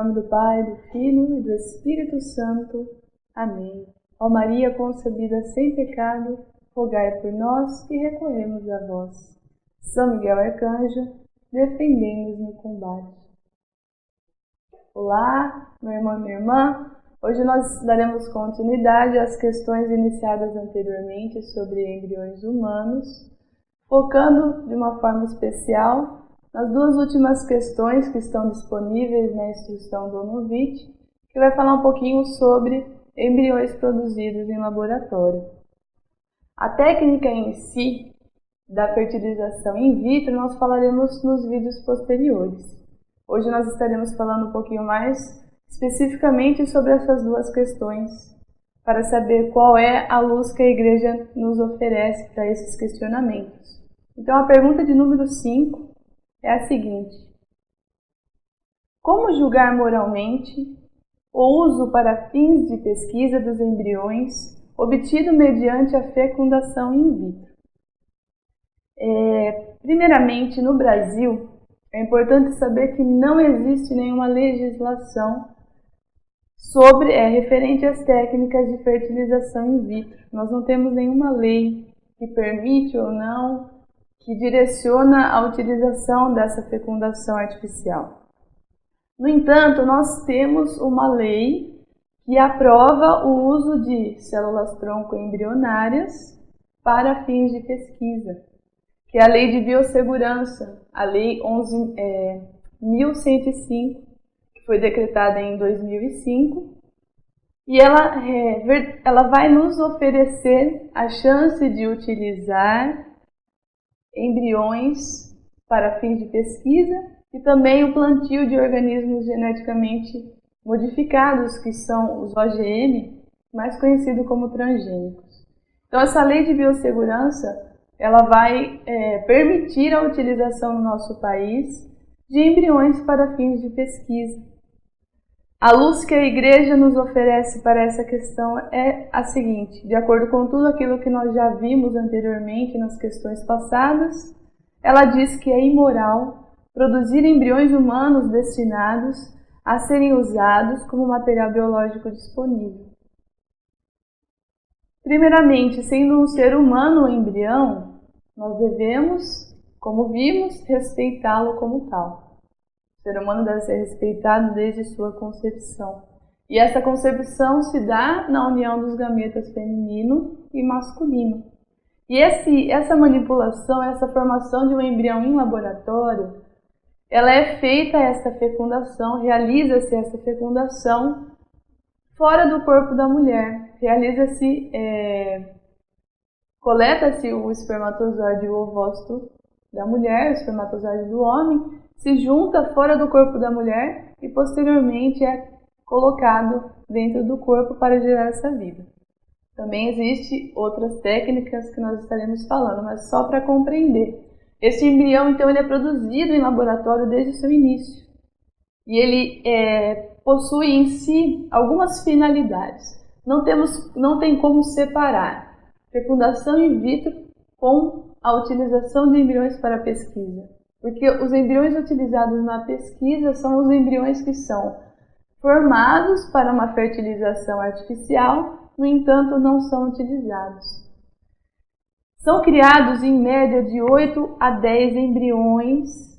nome do Pai, do Filho e do Espírito Santo. Amém. Ó Maria concebida sem pecado, rogai por nós que recorremos a vós. São Miguel Arcanjo, defendei-nos no combate. Olá, meu irmão e minha irmã. Hoje nós daremos continuidade às questões iniciadas anteriormente sobre embriões humanos, focando de uma forma especial nas duas últimas questões que estão disponíveis na instrução do Onovite, que vai falar um pouquinho sobre embriões produzidos em laboratório. A técnica em si da fertilização in vitro nós falaremos nos vídeos posteriores. Hoje nós estaremos falando um pouquinho mais especificamente sobre essas duas questões, para saber qual é a luz que a Igreja nos oferece para esses questionamentos. Então a pergunta de número 5 é a seguinte: como julgar moralmente o uso para fins de pesquisa dos embriões obtido mediante a fecundação in vitro? Primeiramente, no Brasil, é importante saber que não existe nenhuma legislação referente às técnicas de fertilização in vitro. Nós não temos nenhuma lei que permite ou não, que direciona a utilização dessa fecundação artificial. No entanto, nós temos uma lei que aprova o uso de células-tronco embrionárias para fins de pesquisa, que é a Lei de Biossegurança, a Lei 11.105, que foi decretada em 2005, e ela vai nos oferecer a chance de utilizar embriões para fins de pesquisa e também o plantio de organismos geneticamente modificados, que são os OGM, mais conhecidos como transgênicos. Então, essa lei de biossegurança, ela vai permitir a utilização no nosso país de embriões para fins de pesquisa. A luz que a Igreja nos oferece para essa questão é a seguinte: de acordo com tudo aquilo que nós já vimos anteriormente nas questões passadas, ela diz que é imoral produzir embriões humanos destinados a serem usados como material biológico disponível. Primeiramente, sendo um ser humano o embrião, nós devemos, como vimos, respeitá-lo como tal. O ser humano deve ser respeitado desde sua concepção. E essa concepção se dá na união dos gametas feminino e masculino. E essa manipulação, essa formação de um embrião em laboratório, ela é feita, essa fecundação, realiza-se essa fecundação fora do corpo da mulher. Coleta-se o espermatozoide e o ovócito da mulher, o espermatozoide do homem, se junta fora do corpo da mulher e posteriormente é colocado dentro do corpo para gerar essa vida. Também existem outras técnicas que nós estaremos falando, mas só para compreender. Esse embrião, então, ele é produzido em laboratório desde o seu início. E ele possui em si algumas finalidades. Não tem como separar fecundação in vitro com a utilização de embriões para pesquisa. Porque os embriões utilizados na pesquisa são os embriões que são formados para uma fertilização artificial, no entanto, não são utilizados. São criados em média de 8 a 10 embriões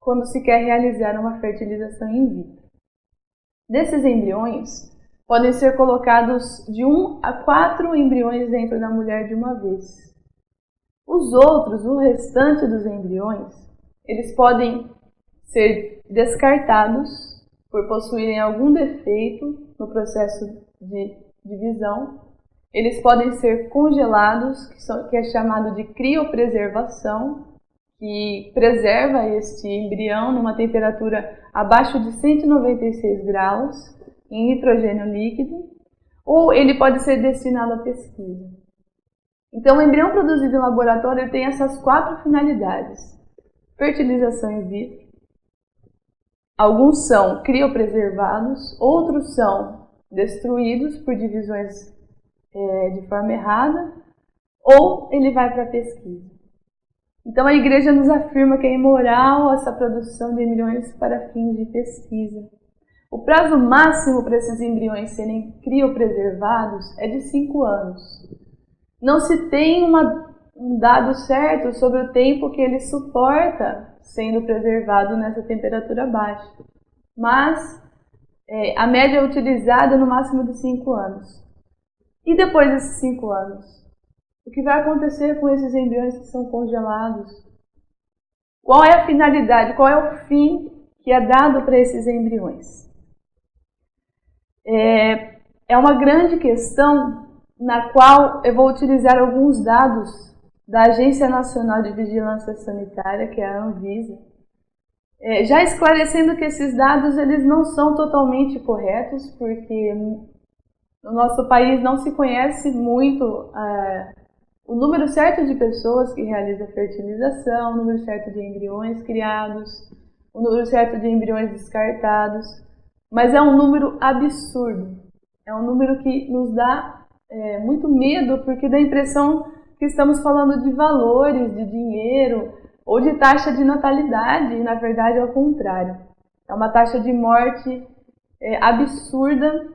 quando se quer realizar uma fertilização in vitro. Desses embriões, podem ser colocados de 1 a 4 embriões dentro da mulher de uma vez. O restante dos embriões, eles podem ser descartados por possuírem algum defeito no processo de divisão. Eles podem ser congelados, que é chamado de criopreservação, que preserva este embrião numa temperatura abaixo de 196 graus, em nitrogênio líquido, ou ele pode ser destinado à pesquisa. Então, o embrião produzido em laboratório tem essas 4 finalidades: fertilização in vitro, alguns são criopreservados, outros são destruídos por divisões de forma errada, ou ele vai para a pesquisa. Então a Igreja nos afirma que é imoral essa produção de embriões para fins de pesquisa. O prazo máximo para esses embriões serem criopreservados é de 5 anos. Não se tem um dado certo sobre o tempo que ele suporta sendo preservado nessa temperatura baixa, mas a média é utilizada no máximo de 5 anos. E depois desses 5 anos? O que vai acontecer com esses embriões que são congelados? Qual é a finalidade, qual é o fim que é dado para esses embriões? É uma grande questão na qual eu vou utilizar alguns dados da Agência Nacional de Vigilância Sanitária, que é a Anvisa, já esclarecendo que esses dados eles não são totalmente corretos, porque no nosso país não se conhece muito o número certo de pessoas que realizam fertilização, o número certo de embriões criados, o número certo de embriões descartados, mas é um número absurdo. É um número que nos dá muito medo, porque dá a impressão que estamos falando de valores, de dinheiro ou de taxa de natalidade, e na verdade é o contrário. É uma taxa de morte absurda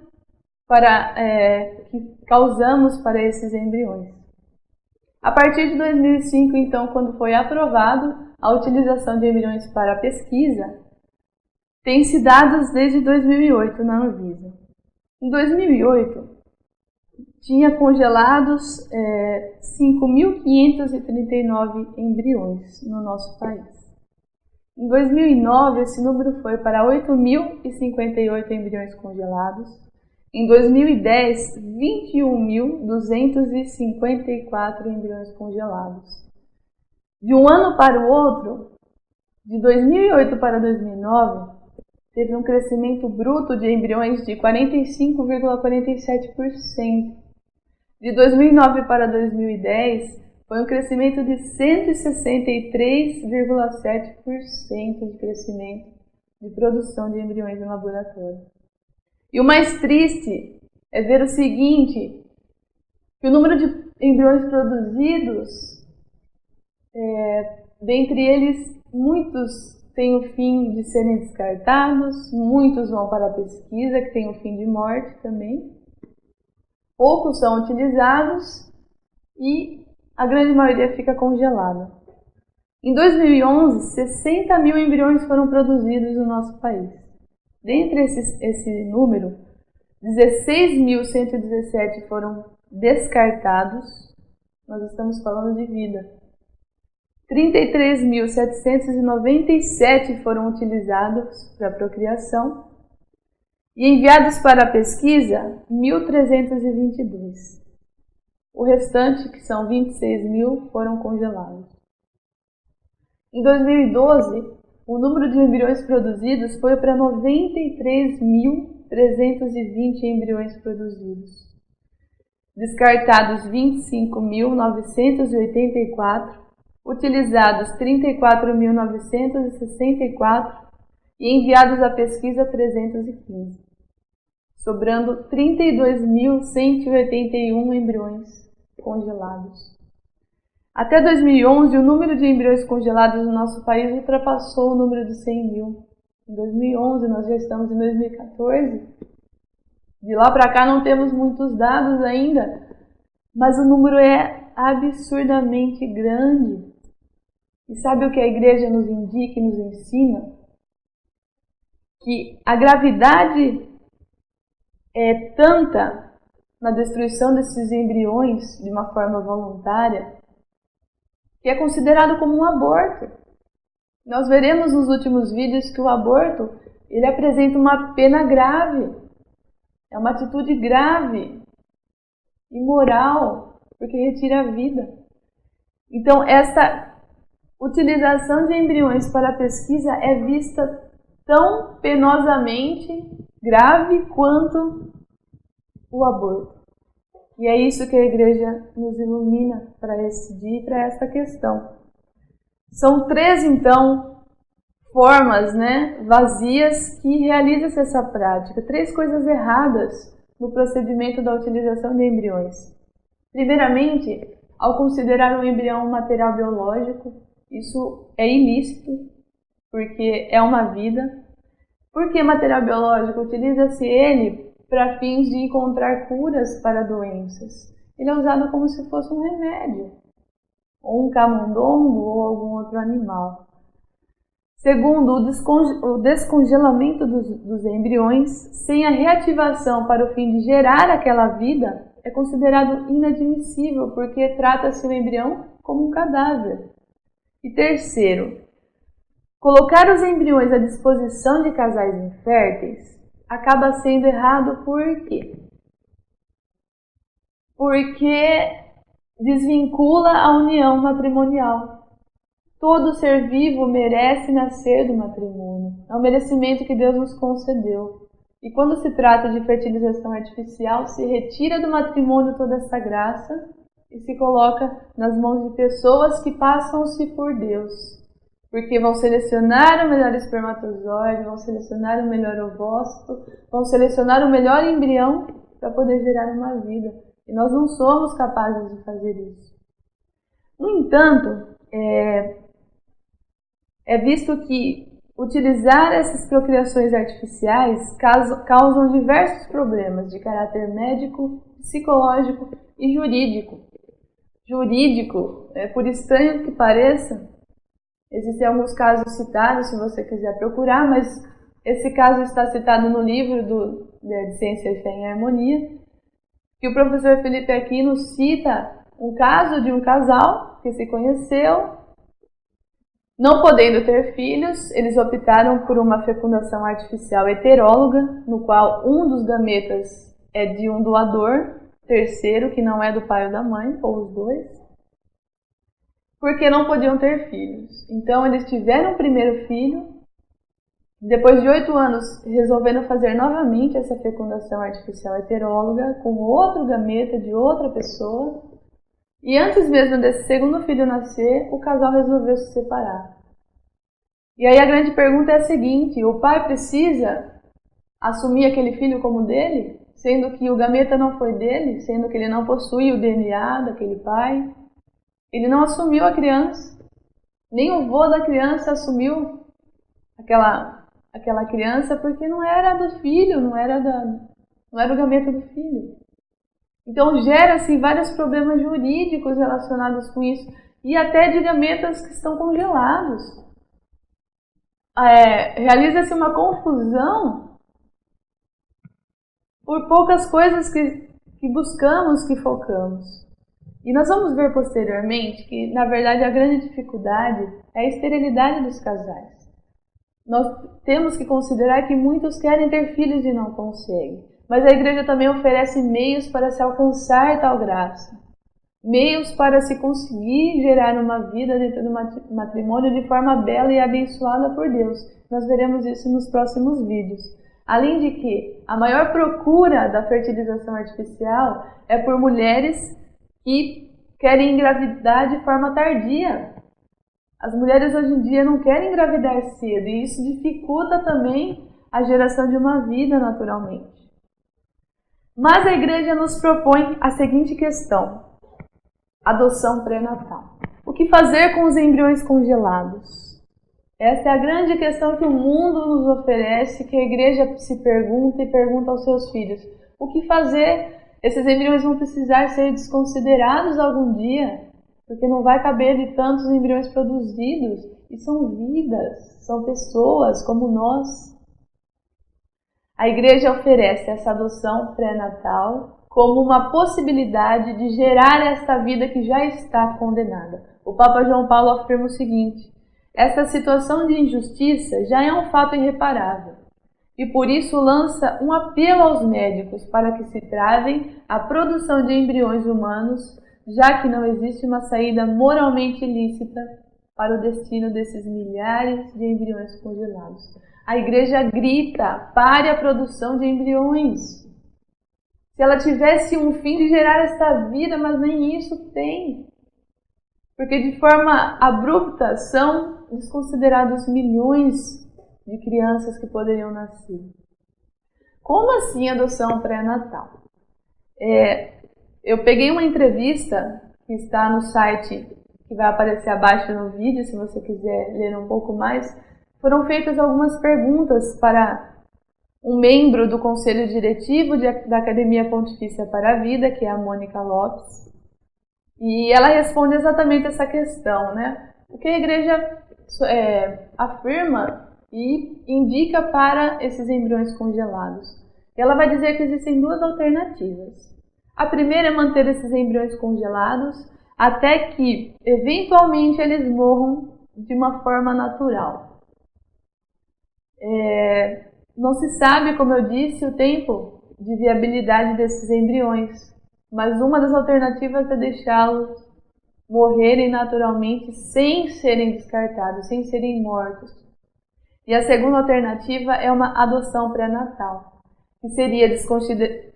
que causamos para esses embriões. A partir de 2005, então, quando foi aprovado a utilização de embriões para pesquisa, tem-se dados desde 2008 na Anvisa. Em 2008, tinha congelados 5.539 embriões no nosso país. Em 2009, esse número foi para 8.058 embriões congelados. Em 2010, 21.254 embriões congelados. De um ano para o outro, de 2008 para 2009, teve um crescimento bruto de embriões de 45,47%. De 2009 para 2010, foi um crescimento de 163,7% de crescimento de produção de embriões em laboratório. E o mais triste é ver o seguinte, que o número de embriões produzidos, dentre eles, muitos têm o fim de serem descartados, muitos vão para a pesquisa, que tem o fim de morte também. Poucos são utilizados e a grande maioria fica congelada. Em 2011, 60 mil embriões foram produzidos no nosso país. Dentre esse número, 16.117 foram descartados, nós estamos falando de vida. 33.797 foram utilizados para procriação e enviados para a pesquisa, 1.322. O restante, que são 26.000, foram congelados. Em 2012, o número de embriões produzidos foi para 93.320 embriões produzidos. Descartados 25.984, utilizados 34.964 e enviados à pesquisa 315, sobrando 32.181 embriões congelados. Até 2011, o número de embriões congelados no nosso país ultrapassou o número de 100 mil. Em 2011, nós já estamos em 2014. De lá para cá não temos muitos dados ainda, mas o número é absurdamente grande. E sabe o que a igreja nos indica e nos ensina? Que a gravidade é tanta na destruição desses embriões de uma forma voluntária que é considerado como um aborto. Nós veremos nos últimos vídeos que o aborto ele apresenta uma pena grave, é uma atitude grave, imoral, porque retira a vida. Então, esta utilização de embriões para a pesquisa é vista tão penosamente grave quanto o aborto. E é isso que a igreja nos ilumina para esse dia e para esta questão. São 3, então, formas vazias que realiza-se essa prática. 3 coisas erradas no procedimento da utilização de embriões. Primeiramente, ao considerar um embrião um material biológico, isso é ilícito, porque é uma vida. Por que material biológico? Utiliza-se ele para fins de encontrar curas para doenças. Ele é usado como se fosse um remédio, ou um camundongo ou algum outro animal. Segundo, o descongelamento dos embriões sem a reativação para o fim de gerar aquela vida é considerado inadmissível, porque trata-se o embrião como um cadáver. E terceiro, colocar os embriões à disposição de casais inférteis acaba sendo errado por quê? Porque desvincula a união matrimonial. Todo ser vivo merece nascer do matrimônio. É um merecimento que Deus nos concedeu. E quando se trata de fertilização artificial, se retira do matrimônio toda essa graça e se coloca nas mãos de pessoas que passam-se por Deus. Porque vão selecionar o melhor espermatozoide, vão selecionar o melhor ovócito, vão selecionar o melhor embrião para poder gerar uma vida. E nós não somos capazes de fazer isso. No entanto, é visto que utilizar essas procriações artificiais causam diversos problemas de caráter médico, psicológico e jurídico. Jurídico, por estranho que pareça, existem alguns casos citados, se você quiser procurar, mas esse caso está citado no livro de Ciência e Fé em Harmonia, que o professor Felipe Aquino cita um caso de um casal que se conheceu, não podendo ter filhos, eles optaram por uma fecundação artificial heteróloga, no qual um dos gametas é de um doador terceiro, que não é do pai ou da mãe, ou os dois, porque não podiam ter filhos. Então eles tiveram o primeiro filho, depois de 8 anos resolveram fazer novamente essa fecundação artificial heteróloga com outro gameta de outra pessoa, e antes mesmo desse segundo filho nascer, o casal resolveu se separar. E aí a grande pergunta é a seguinte: o pai precisa assumir aquele filho como dele, sendo que o gameta não foi dele, sendo que ele não possui o DNA daquele pai? Ele não assumiu a criança, nem o vô da criança assumiu aquela criança, porque não era do filho, não era o gameta do filho. Então gera-se vários problemas jurídicos relacionados com isso, e até de gametas que estão congelados. Realiza-se uma confusão por poucas coisas que buscamos, que focamos. E nós vamos ver posteriormente que, na verdade, a grande dificuldade é a esterilidade dos casais. Nós temos que considerar que muitos querem ter filhos e não conseguem. Mas a igreja também oferece meios para se alcançar tal graça. Meios para se conseguir gerar uma vida dentro do matrimônio de forma bela e abençoada por Deus. Nós veremos isso nos próximos vídeos. Além de que a maior procura da fertilização artificial é por mulheres que querem engravidar de forma tardia. As mulheres hoje em dia não querem engravidar cedo, e isso dificulta também a geração de uma vida naturalmente. Mas a igreja nos propõe a seguinte questão: adoção pré-natal. O que fazer com os embriões congelados? Essa é a grande questão que o mundo nos oferece, que a igreja se pergunta e pergunta aos seus filhos. O que fazer? Esses embriões vão precisar ser desconsiderados algum dia, porque não vai caber de tantos embriões produzidos. E são vidas, são pessoas como nós. A igreja oferece essa adoção pré-natal como uma possibilidade de gerar esta vida que já está condenada. O Papa João Paulo afirma o seguinte: esta situação de injustiça já é um fato irreparável, e por isso lança um apelo aos médicos para que se travem a produção de embriões humanos, já que não existe uma saída moralmente ilícita para o destino desses milhares de embriões congelados. A igreja grita: pare a produção de embriões. Se ela tivesse um fim de gerar esta vida, mas nem isso tem. Porque de forma abrupta são desconsiderados milhões de crianças que poderiam nascer. Como assim adoção pré-natal? Eu peguei uma entrevista que está no site, que vai aparecer abaixo no vídeo, se você quiser ler um pouco mais, foram feitas algumas perguntas para um membro do Conselho Diretivo da Academia Pontifícia para a Vida, que é a Mônica Lopes, e ela responde exatamente essa questão, né? O que a Igreja afirma e indica para esses embriões congelados. Ela vai dizer que existem duas alternativas. A primeira é manter esses embriões congelados até que, eventualmente, eles morram de uma forma natural. Não se sabe, como eu disse, o tempo de viabilidade desses embriões, mas uma das alternativas é deixá-los morrerem naturalmente sem serem descartados, sem serem mortos. E a segunda alternativa é uma adoção pré-natal, que seria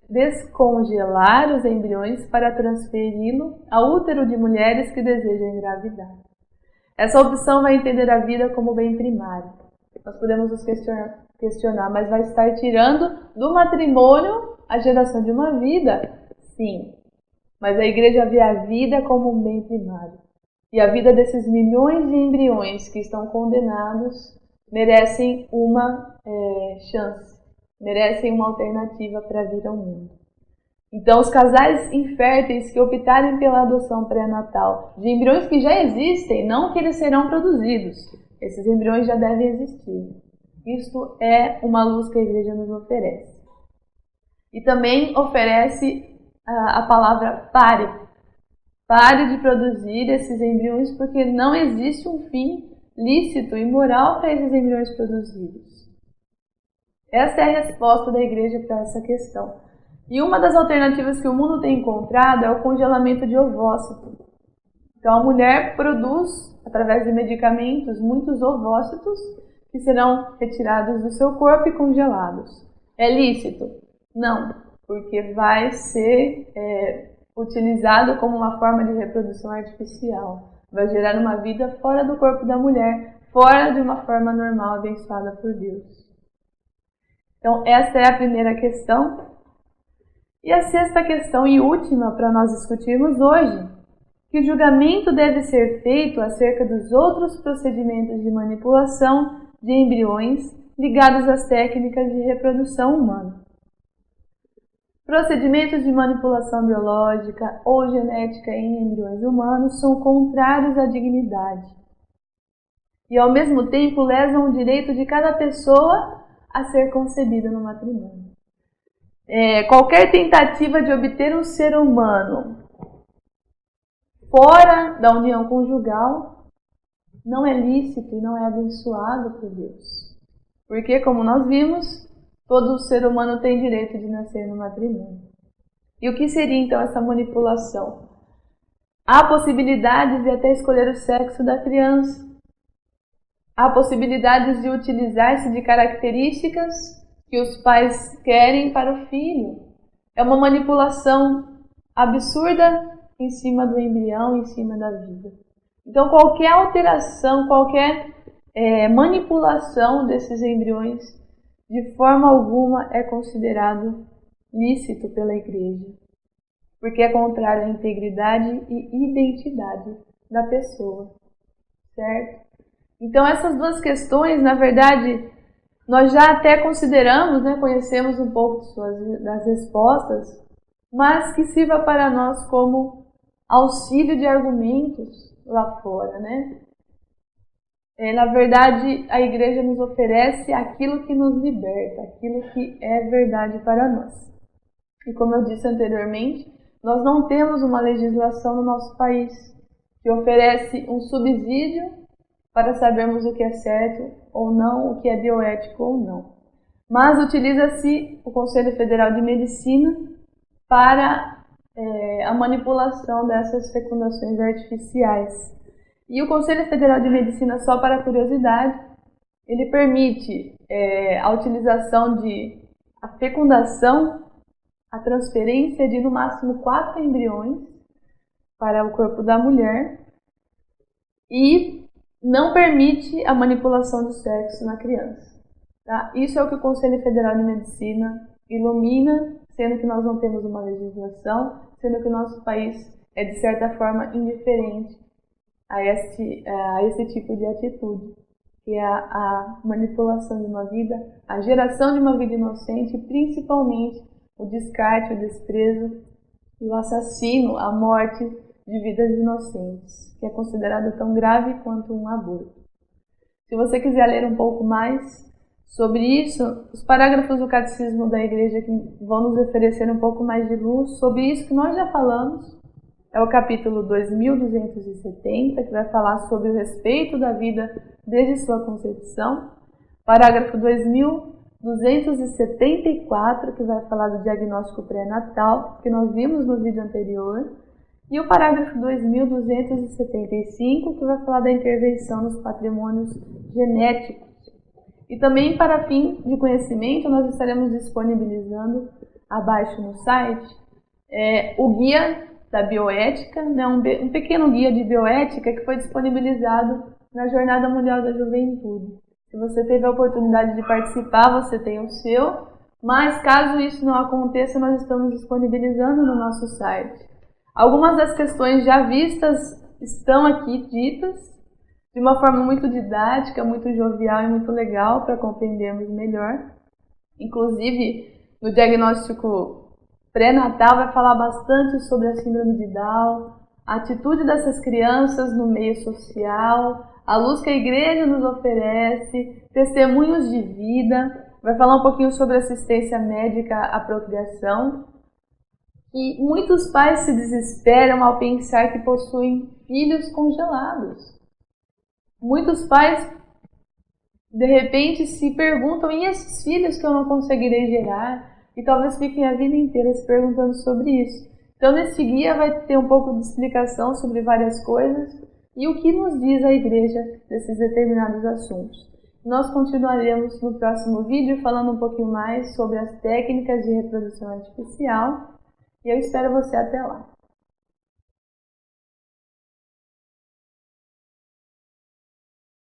descongelar os embriões para transferi-lo ao útero de mulheres que desejam engravidar. Essa opção vai entender a vida como bem primário. Nós podemos nos questionar, mas vai estar tirando do matrimônio a geração de uma vida? Sim, mas a Igreja vê a vida como um bem primário. E a vida desses milhões de embriões que estão condenados merecem uma chance, merecem uma alternativa para vir ao mundo. Então, os casais inférteis que optarem pela adoção pré-natal de embriões que já existem, não que eles serão produzidos, esses embriões já devem existir. Isto é uma luz que a Igreja nos oferece. E também oferece a palavra pare. Pare de produzir esses embriões, porque não existe um fim lícito e moral para esses embriões produzidos. Essa é a resposta da Igreja para essa questão. E uma das alternativas que o mundo tem encontrado é o congelamento de ovócito. Então a mulher produz, através de medicamentos, muitos ovócitos que serão retirados do seu corpo e congelados. É lícito? Não, porque vai ser utilizado como uma forma de reprodução artificial. Vai gerar uma vida fora do corpo da mulher, fora de uma forma normal, abençoada por Deus. Então, essa é a primeira questão. E a sexta questão e última para nós discutirmos hoje, que julgamento deve ser feito acerca dos outros procedimentos de manipulação de embriões ligados às técnicas de reprodução humana. Procedimentos de manipulação biológica ou genética em embriões humanos são contrários à dignidade e, ao mesmo tempo, lesam o direito de cada pessoa a ser concebida no matrimônio. Qualquer tentativa de obter um ser humano fora da união conjugal não é lícito e não é abençoado por Deus. Porque, como nós vimos, todo ser humano tem direito de nascer no matrimônio. E o que seria então essa manipulação? Há possibilidades de até escolher o sexo da criança. Há possibilidades de utilizar-se de características que os pais querem para o filho. É uma manipulação absurda em cima do embrião, em cima da vida. Então qualquer alteração, qualquer manipulação desses embriões, de forma alguma é considerado lícito pela Igreja, porque é contrário à integridade e identidade da pessoa, certo? Então essas duas questões, na verdade, nós já até consideramos, conhecemos um pouco das respostas, mas que sirva para nós como auxílio de argumentos lá fora, Na verdade, a Igreja nos oferece aquilo que nos liberta, aquilo que é verdade para nós. E como eu disse anteriormente, nós não temos uma legislação no nosso país que oferece um subsídio para sabermos o que é certo ou não, o que é bioético ou não. Mas utiliza-se o Conselho Federal de Medicina para a manipulação dessas fecundações artificiais. E o Conselho Federal de Medicina, só para curiosidade, ele permite a utilização a fecundação, a transferência de no máximo 4 embriões para o corpo da mulher e não permite a manipulação do sexo na criança. Tá? Isso é o que o Conselho Federal de Medicina ilumina, sendo que nós não temos uma legislação, sendo que o nosso país é de certa forma indiferente a esse tipo de atitude, que é a manipulação de uma vida, a geração de uma vida inocente, e principalmente o descarte, o desprezo e o assassino, a morte de vidas inocentes, que é considerado tão grave quanto um aborto. Se você quiser ler um pouco mais sobre isso, os parágrafos do Catecismo da Igreja que vão nos oferecer um pouco mais de luz sobre isso que nós já falamos, é o capítulo 2270, que vai falar sobre o respeito da vida desde sua concepção. Parágrafo 2274, que vai falar do diagnóstico pré-natal, que nós vimos no vídeo anterior. E o parágrafo 2275, que vai falar da intervenção nos patrimônios genéticos. E também, para fim de conhecimento, nós estaremos disponibilizando abaixo no site o guia da bioética, né, um pequeno guia de bioética que foi disponibilizado na Jornada Mundial da Juventude. Se você teve a oportunidade de participar, você tem o seu, mas caso isso não aconteça, nós estamos disponibilizando no nosso site. Algumas das questões já vistas estão aqui ditas de uma forma muito didática, muito jovial e muito legal para compreendermos melhor. Inclusive, no diagnóstico pré-natal vai falar bastante sobre a síndrome de Down, a atitude dessas crianças no meio social, a luz que a igreja nos oferece, testemunhos de vida, vai falar um pouquinho sobre assistência médica à procriação. E muitos pais se desesperam ao pensar que possuem filhos congelados. Muitos pais, de repente, se perguntam, e esses filhos que eu não conseguirei gerar? E talvez fiquem a vida inteira se perguntando sobre isso. Então, nesse guia vai ter um pouco de explicação sobre várias coisas e o que nos diz a igreja desses determinados assuntos. Nós continuaremos no próximo vídeo falando um pouquinho mais sobre as técnicas de reprodução artificial e eu espero você até lá.